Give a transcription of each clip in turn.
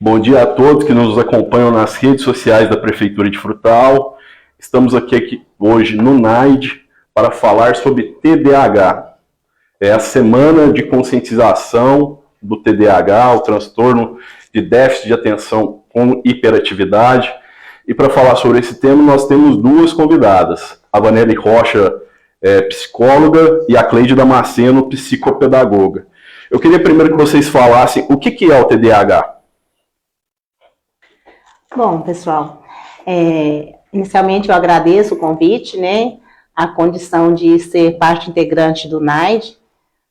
Bom dia a todos que nos acompanham nas redes sociais da Prefeitura de Frutal. Estamos aqui hoje no NAID para falar sobre TDAH. É a semana de conscientização do TDAH, o transtorno de déficit de atenção com hiperatividade. E para falar sobre esse tema, nós temos duas convidadas. A Vanelli Rocha, psicóloga, e a Cleide Damasceno, psicopedagoga. Eu queria primeiro que vocês falassem o que é o TDAH. Bom, pessoal, inicialmente eu agradeço o convite, né, a condição de ser parte integrante do NAID,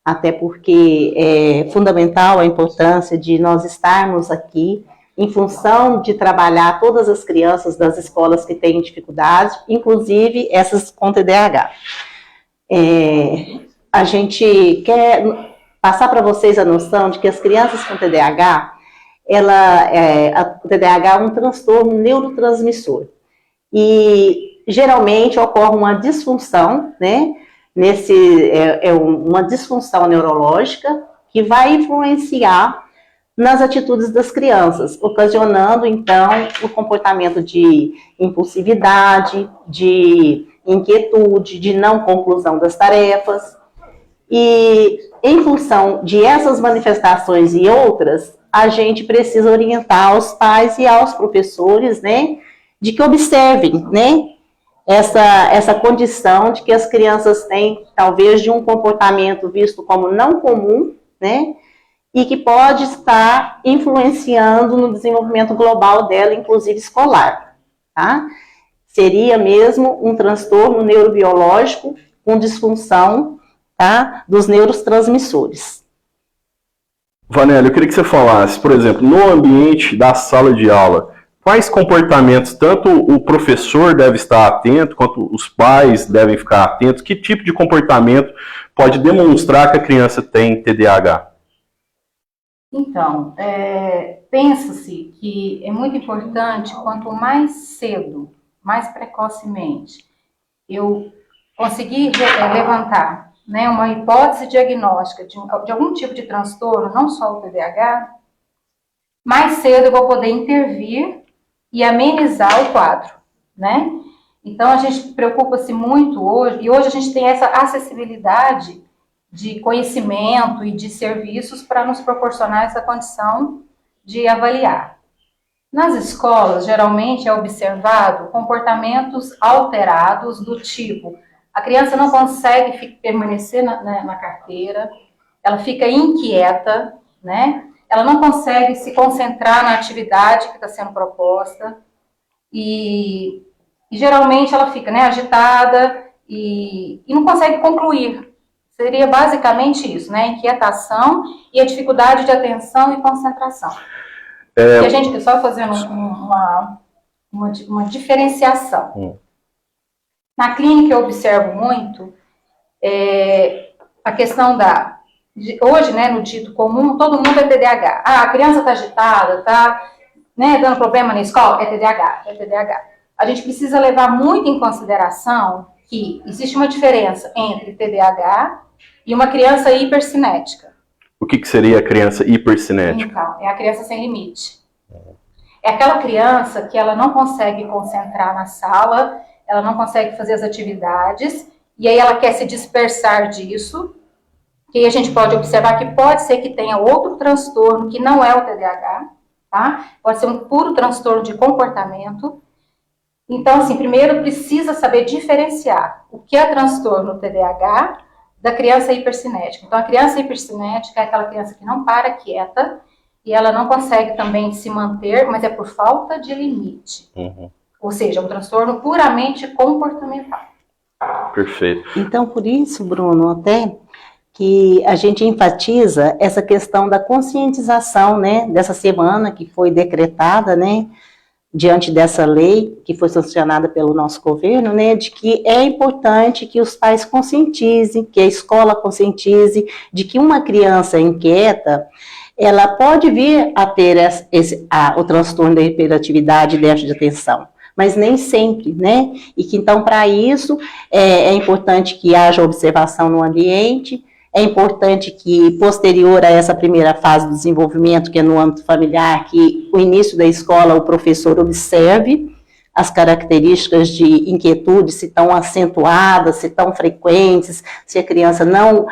até porque é fundamental a importância de nós estarmos aqui em função de trabalhar todas as crianças das escolas que têm dificuldade, inclusive essas com TDAH. A gente quer passar para vocês a noção de que as crianças com TDAH, o TDAH é um transtorno neurotransmissor. E geralmente ocorre uma disfunção, né? Uma disfunção neurológica que vai influenciar nas atitudes das crianças, ocasionando, então, o comportamento de impulsividade, de inquietude, de não conclusão das tarefas. E, em função de essas manifestações e outras, a gente precisa orientar aos pais e aos professores, né, de que observem, né, essa condição de que as crianças têm, talvez, de um comportamento visto como não comum, né, e que pode estar influenciando no desenvolvimento global dela, inclusive escolar, tá? Seria mesmo um transtorno neurobiológico com disfunção, tá, dos neurotransmissores. Vanelli, eu queria que você falasse, por exemplo, no ambiente da sala de aula, quais comportamentos tanto o professor deve estar atento, quanto os pais devem ficar atentos, que tipo de comportamento pode demonstrar que a criança tem TDAH? Então, pensa-se que é muito importante, quanto mais cedo, mais precocemente, eu conseguir levantar, né, uma hipótese diagnóstica de algum tipo de transtorno, não só o TDAH, mais cedo eu vou poder intervir e amenizar o quadro, né? Então, a gente preocupa-se muito hoje, e hoje a gente tem essa acessibilidade de conhecimento e de serviços para nos proporcionar essa condição de avaliar. Nas escolas, geralmente é observado comportamentos alterados do tipo: a criança não consegue permanecer na carteira, ela fica inquieta, né? Ela não consegue se concentrar na atividade que está sendo proposta e geralmente ela fica, né, agitada e não consegue concluir. Seria basicamente isso, né? Inquietação e a dificuldade de atenção e concentração. E a gente, só fazendo uma diferenciação. Na clínica eu observo muito a questão hoje, né, no dito comum, todo mundo é TDAH. A criança está agitada, está, né, dando problema na escola, é TDAH. A gente precisa levar muito em consideração que existe uma diferença entre TDAH e uma criança hipercinética. O que seria a criança hipercinética? Então, é a criança sem limite. É aquela criança que ela não consegue concentrar na sala, ela não consegue fazer as atividades, e aí ela quer se dispersar disso, que aí a gente pode observar que pode ser que tenha outro transtorno que não é o TDAH, tá? Pode ser um puro transtorno de comportamento. Então, assim, primeiro precisa saber diferenciar o que é transtorno TDAH da criança hipercinética. Então, a criança hipercinética é aquela criança que não para quieta e ela não consegue também se manter, mas é por falta de limite. Ou seja, um transtorno puramente comportamental. Perfeito. Então, por isso, Bruno, até que a gente enfatiza essa questão da conscientização, né, dessa semana que foi decretada, né, diante dessa lei que foi sancionada pelo nosso governo, né, de que é importante que os pais conscientizem, que a escola conscientize, de que uma criança inquieta, ela pode vir a ter o transtorno da hiperatividade e déficit de atenção, mas nem sempre, né, e que então para isso é importante que haja observação no ambiente, É importante que, posterior a essa primeira fase do desenvolvimento, que é no âmbito familiar, que o início da escola, o professor observe as características de inquietude, se estão acentuadas, se estão frequentes, se a criança não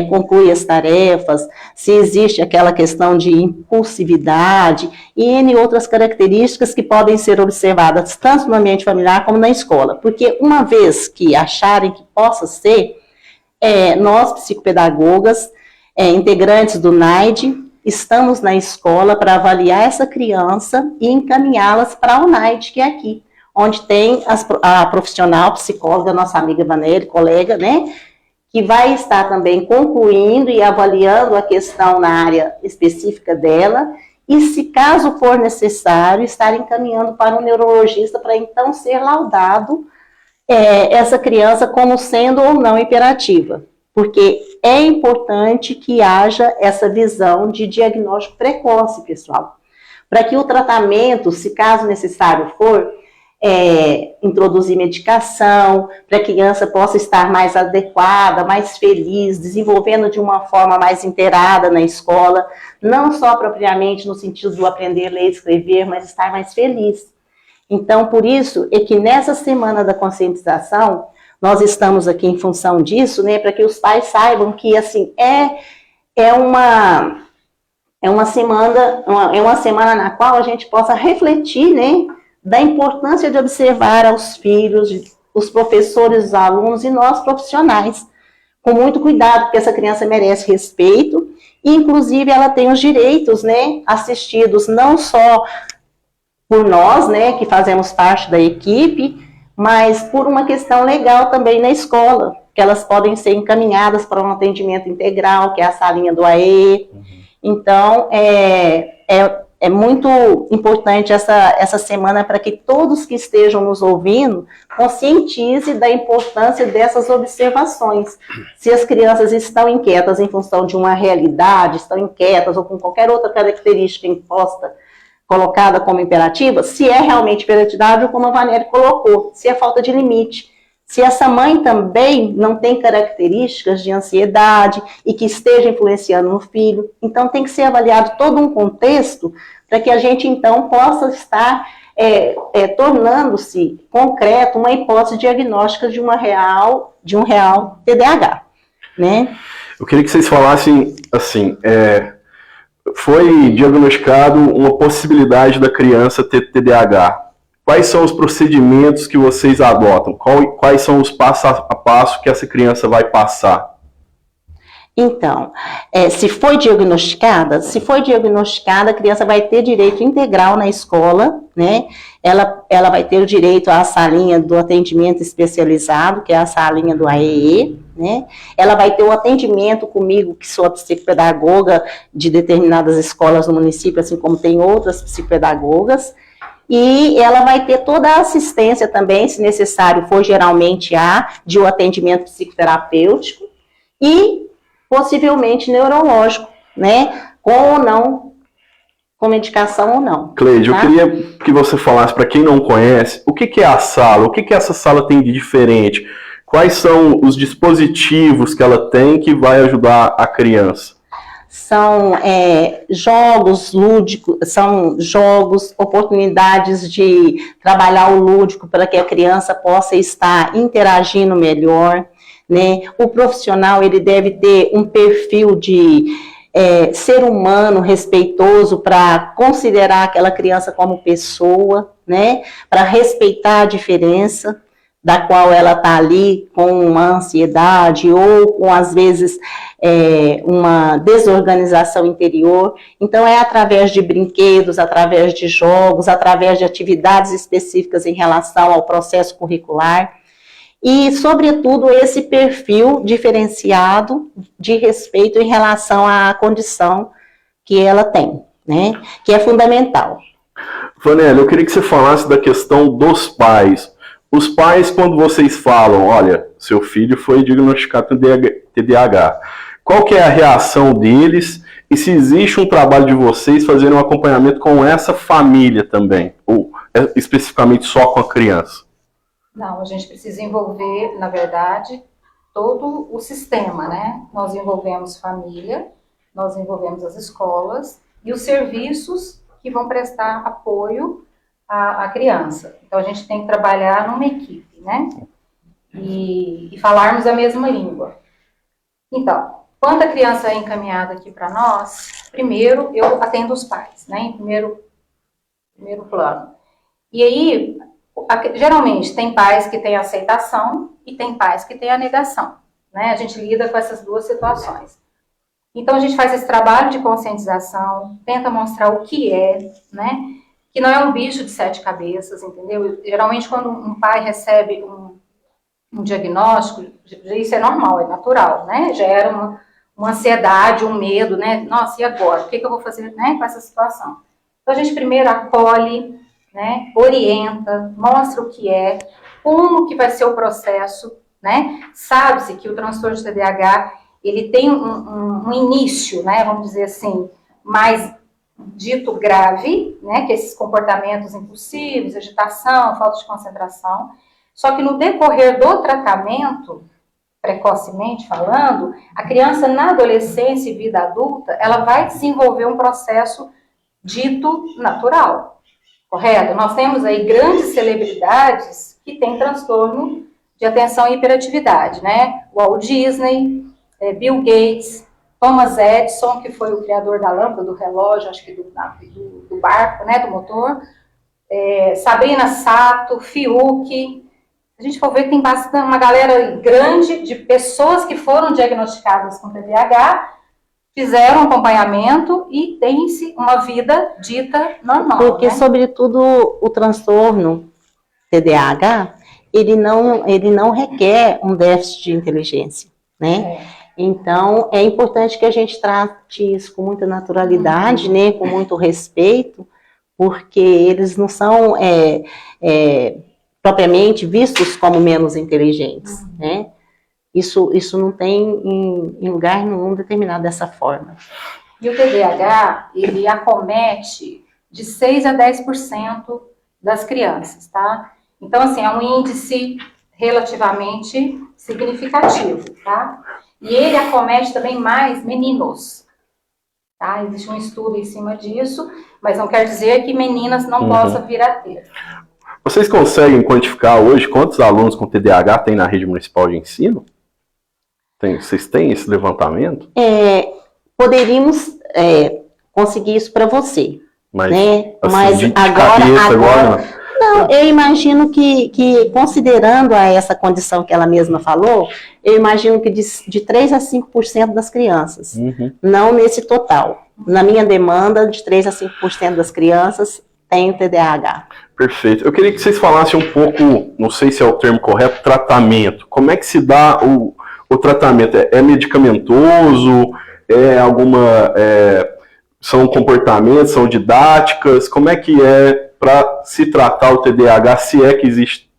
conclui as tarefas, se existe aquela questão de impulsividade e N outras características que podem ser observadas tanto no ambiente familiar como na escola. Porque uma vez que acharem que possa ser, nós, psicopedagogas, integrantes do NAID, estamos na escola para avaliar essa criança e encaminhá-las para o NAID, que é aqui, onde tem a profissional psicóloga, nossa amiga Vanelli, colega, né, que vai estar também concluindo e avaliando a questão na área específica dela, e se caso for necessário, estar encaminhando para um neurologista para então ser laudado essa criança como sendo ou não hiperativa, porque é importante que haja essa visão de diagnóstico precoce, pessoal, para que o tratamento, se caso necessário for, introduzir medicação, para que a criança possa estar mais adequada, mais feliz, desenvolvendo de uma forma mais inteirada na escola, não só propriamente no sentido do aprender a ler e escrever, mas estar mais feliz. Então, por isso, é que nessa semana da conscientização, nós estamos aqui em função disso, né, para que os pais saibam que, assim, é uma semana na qual a gente possa refletir, né, da importância de observar aos filhos, os professores, os alunos e nós profissionais, com muito cuidado, porque essa criança merece respeito, e inclusive ela tem os direitos, né, assistidos não só por nós, né, que fazemos parte da equipe, mas por uma questão legal também na escola, que elas podem ser encaminhadas para um atendimento integral, que é a salinha do AE. Então, é muito importante essa semana para que todos que estejam nos ouvindo conscientizem da importância dessas observações. Se as crianças estão inquietas em função de uma realidade, estão inquietas ou com qualquer outra característica imposta, colocada como imperativa, se é realmente imperatividade, como a Vanelli colocou, se é falta de limite. Se essa mãe também não tem características de ansiedade e que esteja influenciando no filho, então tem que ser avaliado todo um contexto para que a gente então possa estar tornando-se concreto uma hipótese diagnóstica de um real TDAH, né? Eu queria que vocês falassem assim, foi diagnosticado uma possibilidade da criança ter TDAH. Quais são os procedimentos que vocês adotam? Quais são os passo a passo que essa criança vai passar? Então, se foi diagnosticada, a criança vai ter direito integral na escola, né? Ela vai ter o direito à salinha do atendimento especializado, que é a salinha do AEE, né? Ela vai ter o atendimento comigo, que sou a psicopedagoga de determinadas escolas no município, assim como tem outras psicopedagogas. E ela vai ter toda a assistência também, se necessário for, geralmente de um atendimento psicoterapêutico e possivelmente neurológico, né? Com ou não, com medicação ou não. Cleide, tá? Eu queria que você falasse, para quem não conhece, o que é a sala, o que essa sala tem de diferente, quais são os dispositivos que ela tem que vai ajudar a criança? São jogos lúdicos, são jogos, oportunidades de trabalhar o lúdico para que a criança possa estar interagindo melhor, né? O profissional, ele deve ter um perfil de ser humano, respeitoso, para considerar aquela criança como pessoa, né? Para respeitar a diferença da qual ela está ali com uma ansiedade ou com, às vezes, uma desorganização interior. Então, é através de brinquedos, através de jogos, através de atividades específicas em relação ao processo curricular e, sobretudo, esse perfil diferenciado de respeito em relação à condição que ela tem, né? Que é fundamental. Vanelli, eu queria que você falasse da questão dos pais. Os pais, quando vocês falam, olha, seu filho foi diagnosticado com TDAH, qual que é a reação deles e se existe um trabalho de vocês fazendo um acompanhamento com essa família também, ou especificamente só com a criança? Não, a gente precisa envolver, na verdade, todo o sistema, né? Nós envolvemos família, nós envolvemos as escolas e os serviços que vão prestar apoio à criança. Então, a gente tem que trabalhar numa equipe, né? E falarmos a mesma língua. Então, quando a criança é encaminhada aqui para nós, primeiro eu atendo os pais, né? Em primeiro plano. E aí, geralmente, tem pais que têm aceitação e tem pais que têm a negação, né? A gente lida com essas duas situações. Então, a gente faz esse trabalho de conscientização, tenta mostrar o que é, né? Que não é um bicho de 7 cabeças, entendeu? Geralmente, quando um pai recebe um diagnóstico, isso é normal, é natural, né? Gera uma ansiedade, um medo, né? Nossa, e agora? O que eu vou fazer, né, com essa situação? Então, a gente primeiro acolhe, né? Orienta, mostra o que é, como que vai ser o processo, né? Sabe-se que o transtorno de TDAH, ele tem um início, né? Vamos dizer assim, mais dito grave, né? Que esses comportamentos impulsivos, agitação, falta de concentração. Só que no decorrer do tratamento, precocemente falando, a criança na adolescência e vida adulta, ela vai desenvolver um processo dito natural, correto? Nós temos aí grandes celebridades que têm transtorno de atenção e hiperatividade, né? Walt Disney, Bill Gates, Thomas Edison, que foi o criador da lâmpada, do relógio, acho que do barco, né, do motor, Sabrina Sato, Fiuk. A gente for ver que tem bastante, uma galera grande de pessoas que foram diagnosticadas com TDAH, fizeram acompanhamento e tem-se uma vida dita normal. Porque, né? Sobretudo, o transtorno TDAH, ele não requer um déficit de inteligência, né? Então, é importante que a gente trate isso com muita naturalidade, né? Com muito respeito, porque eles não são propriamente vistos como menos inteligentes, né? Isso não tem em lugar nenhum determinado dessa forma. E o TDAH, ele acomete de 6 a 10% das crianças, tá? Então, assim, é um índice relativamente significativo, tá? E ele acomete também mais meninos, tá? Existe um estudo em cima disso, mas não quer dizer que meninas não possam vir a ter. Vocês conseguem quantificar hoje quantos alunos com TDAH tem na rede municipal de ensino? Vocês têm esse levantamento? Poderíamos conseguir isso para você, mas, né? Assim, mas de agora não, eu imagino que considerando essa condição que ela mesma falou, eu imagino que de 3 a 5% das crianças, não nesse total. Na minha demanda, de 3 a 5% das crianças tem TDAH. Perfeito. Eu queria que vocês falassem um pouco, não sei se é o termo correto, tratamento. Como é que se dá o tratamento? É medicamentoso? São comportamentos? São didáticas? Como é que é para se tratar o TDAH, se é que existe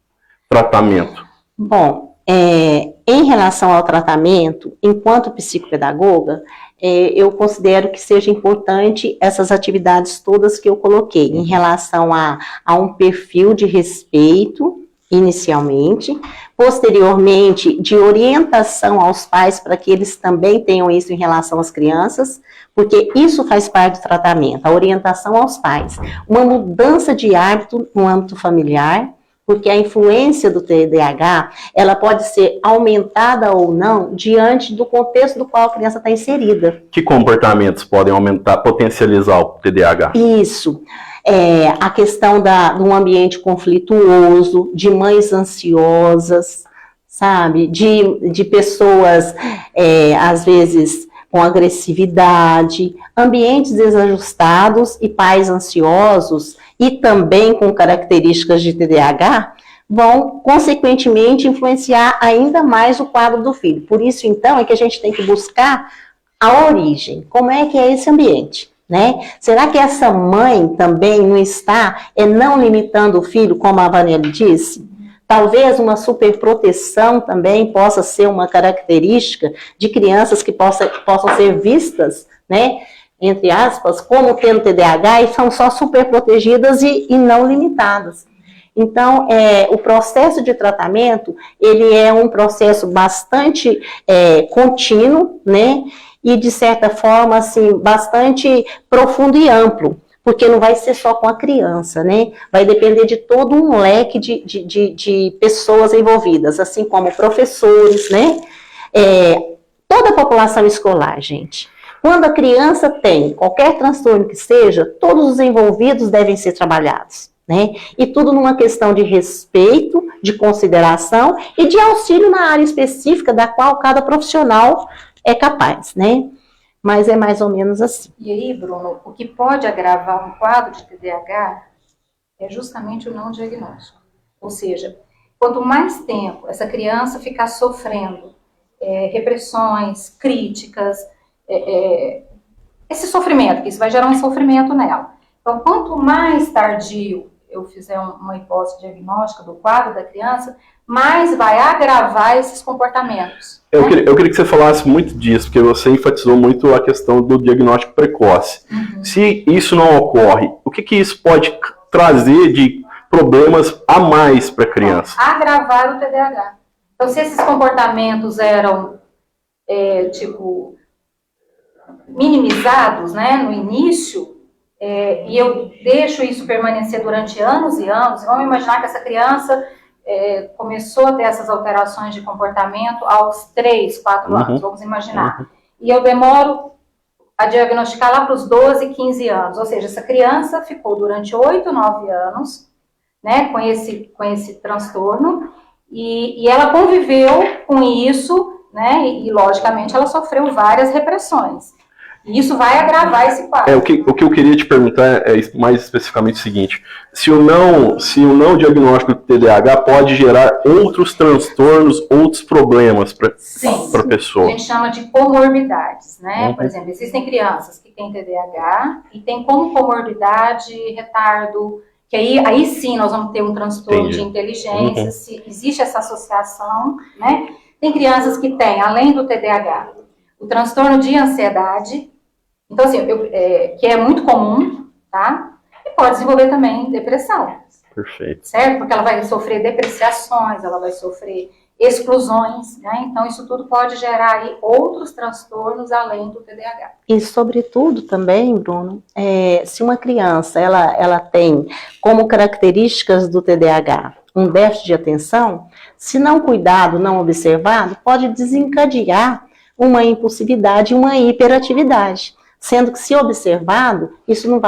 tratamento? Bom, em relação ao tratamento, enquanto psicopedagoga, eu considero que seja importante essas atividades todas que eu coloquei, em relação a um perfil de respeito, inicialmente, posteriormente, de orientação aos pais, para que eles também tenham isso em relação às crianças, porque isso faz parte do tratamento, a orientação aos pais. Uma mudança de hábito no âmbito familiar, porque a influência do TDAH, ela pode ser aumentada ou não, diante do contexto do qual a criança está inserida. Que comportamentos podem aumentar, potencializar o TDAH? Isso. A questão de um ambiente conflituoso, de mães ansiosas, sabe? De pessoas, às vezes, com agressividade, ambientes desajustados e pais ansiosos, e também com características de TDAH, vão, consequentemente, influenciar ainda mais o quadro do filho. Por isso, então, é que a gente tem que buscar a origem. Como é que é esse ambiente, né? Será que essa mãe também não está não limitando o filho, como a Vanelli disse? Talvez uma superproteção também possa ser uma característica de crianças que possam ser vistas, né, entre aspas, como tendo TDAH e são só superprotegidas e não limitadas. Então, o processo de tratamento, ele é um processo bastante contínuo, né? E, de certa forma, assim, bastante profundo e amplo, porque não vai ser só com a criança, né? Vai depender de todo um leque de pessoas envolvidas, assim como professores, né? Toda a população escolar, gente. Quando a criança tem qualquer transtorno que seja, todos os envolvidos devem ser trabalhados, né? E tudo numa questão de respeito, de consideração e de auxílio na área específica da qual cada profissional é capaz, né? Mas é mais ou menos assim. E aí, Bruno, o que pode agravar um quadro de TDAH é justamente o não diagnóstico. Ou seja, quanto mais tempo essa criança ficar sofrendo repressões, críticas, esse sofrimento, que isso vai gerar um sofrimento nela. Então, quanto mais tardio eu fizer uma hipótese diagnóstica do quadro da criança, mais vai agravar esses comportamentos. Eu queria que você falasse muito disso, porque você enfatizou muito a questão do diagnóstico precoce. Uhum. Se isso não ocorre, o que isso pode trazer de problemas a mais para a criança? Agravar o TDAH. Então, se esses comportamentos eram, minimizados, né, no início, e eu deixo isso permanecer durante anos e anos, vamos imaginar que essa criança começou a ter essas alterações de comportamento aos 3, 4 anos, vamos imaginar. Uhum. E eu demoro a diagnosticar lá para os 12, 15 anos, ou seja, essa criança ficou durante 8, 9 anos, né, com esse transtorno, e ela conviveu com isso, né, e logicamente ela sofreu várias repressões. E isso vai agravar esse quadro. O que eu queria te perguntar é mais especificamente o seguinte: se o não diagnóstico do TDAH pode gerar outros transtornos, outros problemas para a pessoa? A gente chama de comorbidades, né? Uhum. Por exemplo, existem crianças que têm TDAH e têm como comorbidade retardo, que aí sim nós vamos ter um transtorno de inteligência, se existe essa associação, né? Tem crianças que têm, além do TDAH, o transtorno de ansiedade, então assim, que é muito comum, tá? E pode desenvolver também depressão. Perfeito. Certo? Porque ela vai sofrer depreciações, ela vai sofrer exclusões, né? Então isso tudo pode gerar aí outros transtornos além do TDAH. E sobretudo também, Bruno, se uma criança ela tem como características do TDAH um déficit de atenção, se não cuidado, não observado, pode desencadear uma impulsividade e uma hiperatividade. Sendo que, se observado, isso não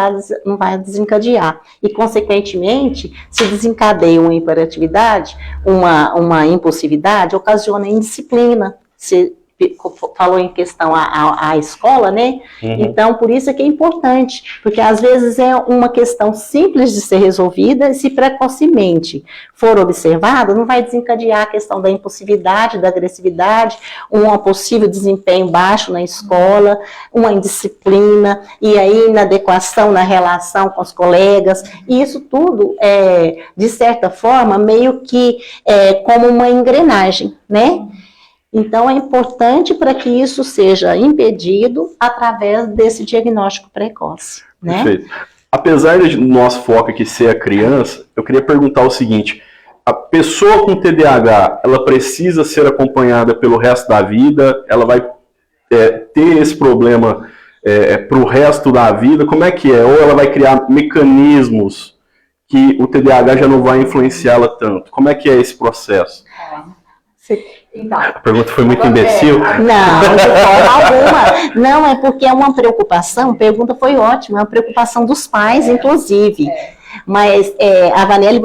vai desencadear. E, consequentemente, se desencadeia uma hiperatividade, uma impulsividade, ocasiona indisciplina. Você falou em questão a escola, né? Uhum. Então, por isso é que é importante, porque às vezes é uma questão simples de ser resolvida, e se precocemente for observado, não vai desencadear a questão da impulsividade, da agressividade, um possível desempenho baixo na escola, uma indisciplina, e aí inadequação na relação com os colegas, e isso tudo de certa forma, meio que como uma engrenagem, né? Então, é importante para que isso seja impedido através desse diagnóstico precoce, né? Perfeito. Apesar do nosso foco aqui ser a criança, eu queria perguntar o seguinte: a pessoa com TDAH, ela precisa ser acompanhada pelo resto da vida? Ela vai ter esse problema para o resto da vida? Como é que é? Ou ela vai criar mecanismos que o TDAH já não vai influenciá-la tanto? Como é que é esse processo? Então, a pergunta foi muito imbecil. Não, de forma alguma. Não, é porque é uma preocupação, a pergunta foi ótima, é uma preocupação dos pais, inclusive. Mas a Vanelli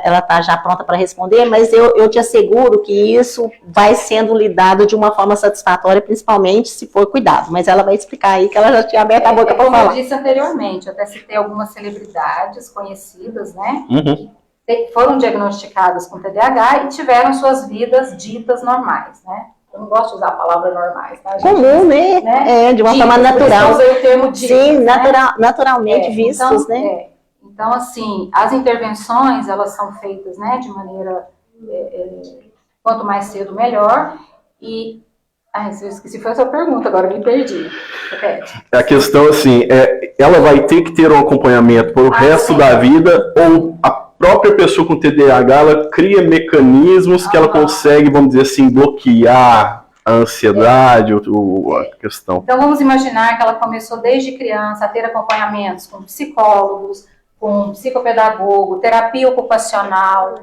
ela está já pronta para responder, mas eu te asseguro que isso vai sendo lidado de uma forma satisfatória, principalmente se for cuidado. Mas ela vai explicar aí, que ela já tinha aberto a boca para falar. Como eu disse anteriormente, eu até citei algumas celebridades conhecidas, né? Uhum. Que foram diagnosticadas com TDAH e tiveram suas vidas ditas normais, né? Eu não gosto de usar a palavra normais, tá, gente? Comum, né? De uma forma natural. Eu usei o termo ditos, sim, né? naturalmente vistos, então, né? Então, assim, as intervenções, elas são feitas, né, de maneira, quanto mais cedo, melhor. E, eu esqueci, foi a sua pergunta, agora eu me perdi. Repete. A questão, assim, ela vai ter que ter um acompanhamento para o resto da vida, ou própria pessoa com TDAH, ela cria mecanismos que ela consegue, vamos dizer assim, bloquear a ansiedade, a questão. Então, vamos imaginar que ela começou desde criança a ter acompanhamentos com psicólogos, com psicopedagogo, terapia ocupacional,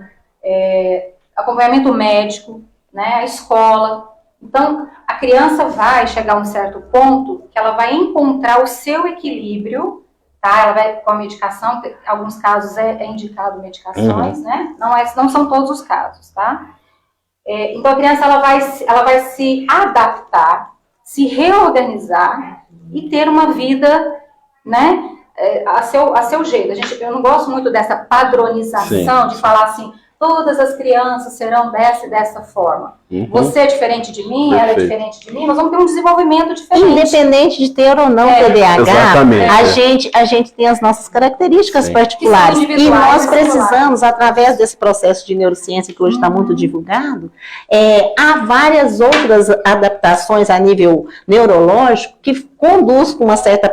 acompanhamento médico, né, a escola. Então, a criança vai chegar a um certo ponto que ela vai encontrar o seu equilíbrio, tá? Ela vai com a medicação, em alguns casos é indicado medicações, né? Não são todos os casos, tá? Então, a criança ela vai se adaptar, se reorganizar e ter uma vida, né, a seu jeito. Eu não gosto muito dessa padronização de falar assim, todas as crianças serão dessa e dessa forma. Você é diferente de mim, ela é diferente de mim, nós vamos ter um desenvolvimento diferente. Independente de ter ou não TDAH, a gente tem as nossas características particulares. E nós precisamos, através desse processo de neurociência que hoje está muito divulgado, há várias outras adaptações a nível neurológico que conduz com uma certa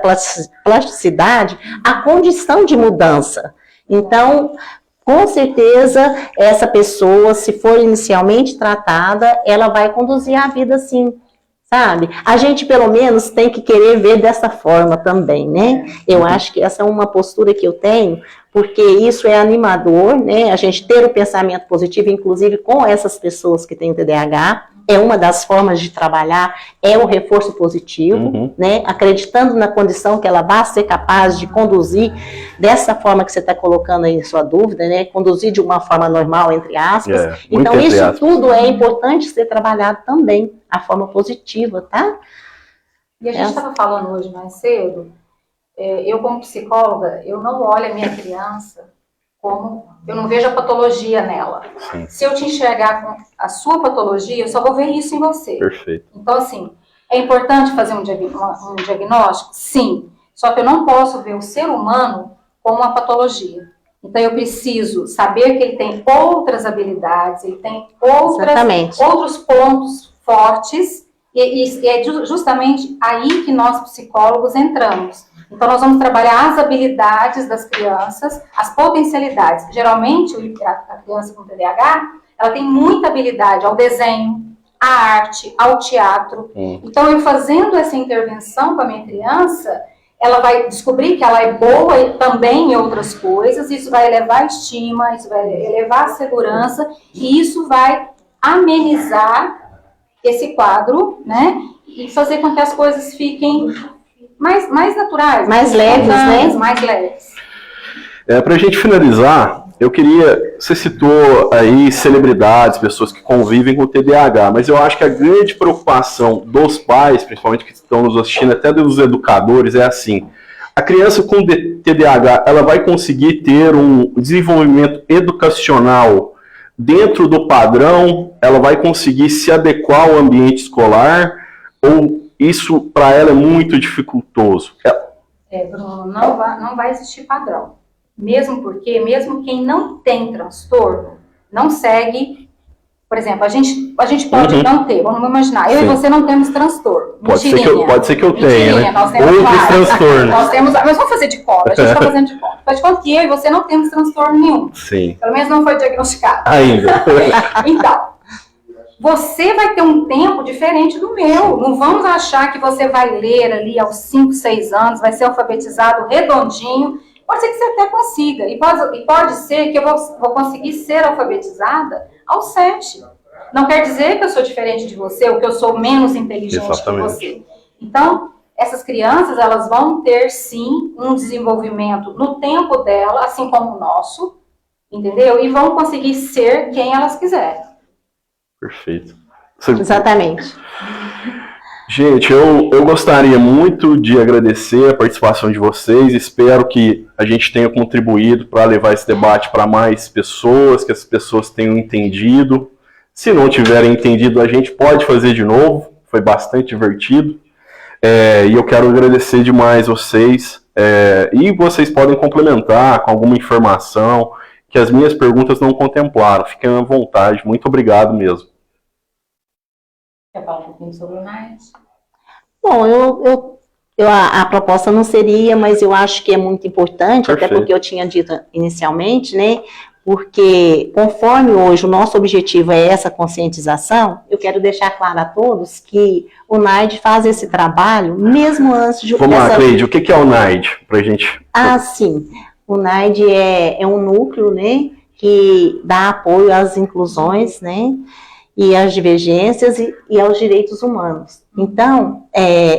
plasticidade à condição de mudança. Então, com certeza, essa pessoa, se for inicialmente tratada, ela vai conduzir a vida assim, sabe? A gente, pelo menos, tem que querer ver dessa forma também, né? Eu acho que essa é uma postura que eu tenho, porque isso é animador, né? A gente ter o pensamento positivo, inclusive com essas pessoas que têm TDAH, é uma das formas de trabalhar, é o reforço positivo, né? Acreditando na condição que ela vai ser capaz de conduzir dessa forma que você está colocando aí em sua dúvida, né? Conduzir de uma forma normal, entre aspas. Então, isso tudo é importante ser trabalhado também, a forma positiva, tá? E a gente estava falando hoje mais cedo, eu como psicóloga, eu não olho a minha criança como... Eu não vejo a patologia nela. Sim. Se eu te enxergar com a sua patologia, eu só vou ver isso em você. Perfeito. Então, assim, é importante fazer um diagnóstico? Sim. Só que eu não posso ver o ser humano como uma patologia. Então, eu preciso saber que ele tem outras habilidades, ele tem outros pontos fortes, e é justamente aí que nós, psicólogos, entramos. Então, nós vamos trabalhar as habilidades das crianças, as potencialidades. Geralmente, a criança com TDAH, ela tem muita habilidade ao desenho, à arte, ao teatro. Então, eu fazendo essa intervenção com a minha criança, ela vai descobrir que ela é boa também em outras coisas, isso vai elevar a estima, isso vai elevar a segurança, e isso vai amenizar esse quadro, né? E fazer com que as coisas fiquem mais naturais. Mais leves, né? Mais leves. Para a gente finalizar, eu queria... Você citou aí celebridades, pessoas que convivem com o TDAH, mas eu acho que a grande preocupação dos pais, principalmente que estão nos assistindo, até dos educadores, é assim: a criança com TDAH, ela vai conseguir ter um desenvolvimento educacional dentro do padrão? Ela vai conseguir se adequar ao ambiente escolar? Ou isso para ela é muito dificultoso? Bruno, não vai existir padrão. Mesmo porque, mesmo quem não tem transtorno, não segue... Por exemplo, a gente pode não ter, vamos imaginar, eu e você não temos transtorno. Pode ser que eu tenha, né? Nós temos outros transtornos. Mas vamos fazer de conta, a gente está fazendo de conta. Faz de conta que eu e você não temos transtorno nenhum. Sim. Pelo menos não foi diagnosticado. Ainda. Então, você vai ter um tempo diferente do meu. Não vamos achar que você vai ler ali aos 5, 6 anos, vai ser alfabetizado redondinho. Pode ser que você até consiga. E pode ser que eu vou conseguir ser alfabetizada aos 7. Não quer dizer que eu sou diferente de você, ou que eu sou menos inteligente que você. Então, essas crianças, elas vão ter, sim, um desenvolvimento no tempo dela, assim como o nosso, entendeu? E vão conseguir ser quem elas quiserem. Perfeito. Exatamente. Gente, eu gostaria muito de agradecer a participação de vocês. Espero que a gente tenha contribuído para levar esse debate para mais pessoas, que as pessoas tenham entendido. Se não tiverem entendido, a gente pode fazer de novo. Foi bastante divertido. E eu quero agradecer demais vocês. E vocês podem complementar com alguma informação que as minhas perguntas não contemplaram. Fiquem à vontade. Muito obrigado mesmo. Quer falar um pouquinho sobre o NIDE? Bom, a proposta não seria, mas eu acho que é muito importante, Perfeito. Até porque eu tinha dito inicialmente, né? Porque, conforme hoje o nosso objetivo é essa conscientização, eu quero deixar claro a todos que o NAID faz esse trabalho mesmo antes de... Vamos lá, Cleide, o que é o NAID? Pra gente... sim. O NAID é um núcleo, né, que dá apoio às inclusões, né, e às divergências e aos direitos humanos. Então,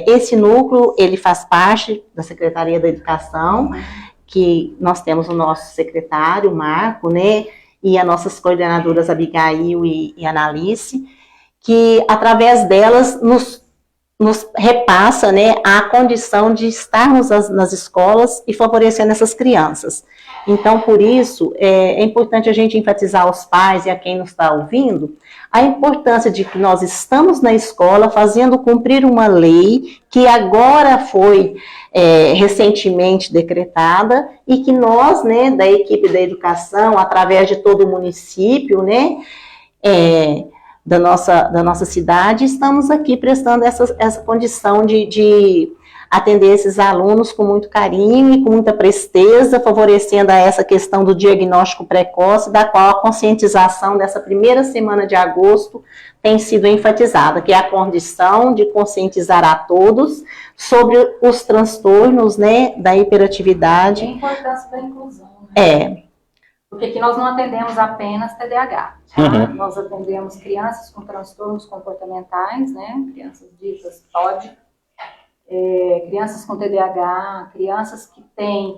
esse núcleo, ele faz parte da Secretaria da Educação, que nós temos o nosso secretário, Marco, né, e as nossas coordenadoras, Abigail e Analice, que através delas nos repassa, né, a condição de estarmos nas escolas e favorecendo essas crianças. Então, por isso, é importante a gente enfatizar aos pais e a quem nos está ouvindo, a importância de que nós estamos na escola fazendo cumprir uma lei que agora foi recentemente decretada e que nós, né, da equipe da educação, através de todo o município, né, da nossa cidade, estamos aqui prestando essa condição de atender esses alunos com muito carinho e com muita presteza, favorecendo essa questão do diagnóstico precoce, da qual a conscientização dessa primeira semana de agosto tem sido enfatizada, que é a condição de conscientizar a todos sobre os transtornos, né, da hiperatividade. E a importância da inclusão. Né? Porque aqui nós não atendemos apenas TDAH, tá? Uhum. Nós atendemos crianças com transtornos comportamentais, né? Crianças ditas TOD, crianças com TDAH, crianças que têm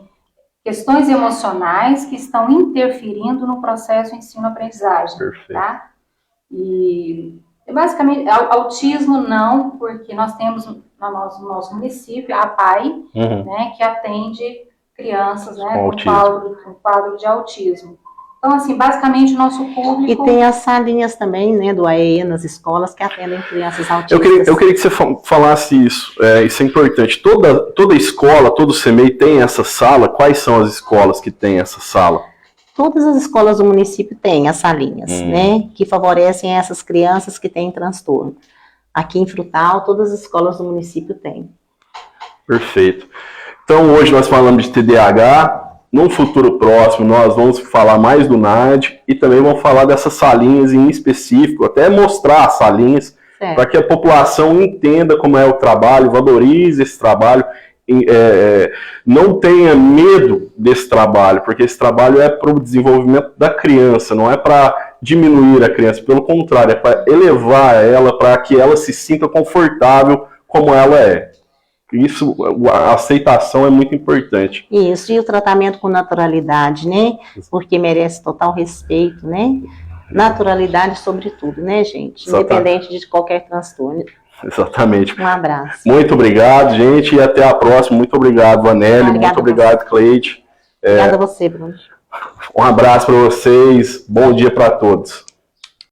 questões emocionais que estão interferindo no processo ensino-aprendizagem. Perfeito. Tá? E basicamente, autismo não, porque nós temos no nosso município a APAI, Uhum. né, que atende crianças, né, com quadro de autismo. Então, assim, basicamente o nosso público... E tem as salinhas também, né, do AEE nas escolas que atendem crianças autistas. Eu queria que você falasse isso, isso é importante. Toda escola, todo CMEI tem essa sala? Quais são as escolas que têm essa sala? Todas as escolas do município têm as salinhas, né, que favorecem essas crianças que têm transtorno. Aqui em Frutal, todas as escolas do município têm. Perfeito. Então, hoje nós falamos de TDAH. Num futuro próximo, nós vamos falar mais do NAID e também vamos falar dessas salinhas em específico, até mostrar as salinhas, para que a população entenda como é o trabalho, valorize esse trabalho, não tenha medo desse trabalho, porque esse trabalho é para o desenvolvimento da criança, não é para diminuir a criança, pelo contrário, é para elevar ela, para que ela se sinta confortável como ela é. Isso, a aceitação é muito importante. Isso, e o tratamento com naturalidade, né? Porque merece total respeito, né? Naturalidade sobretudo, né, gente? Independente de qualquer transtorno. Exatamente. Um abraço. Muito obrigado, gente, e até a próxima. Muito obrigado, Vanelli. Muito obrigado, Cleide. Obrigada a você, Bruno. Um abraço para vocês. Bom dia para todos.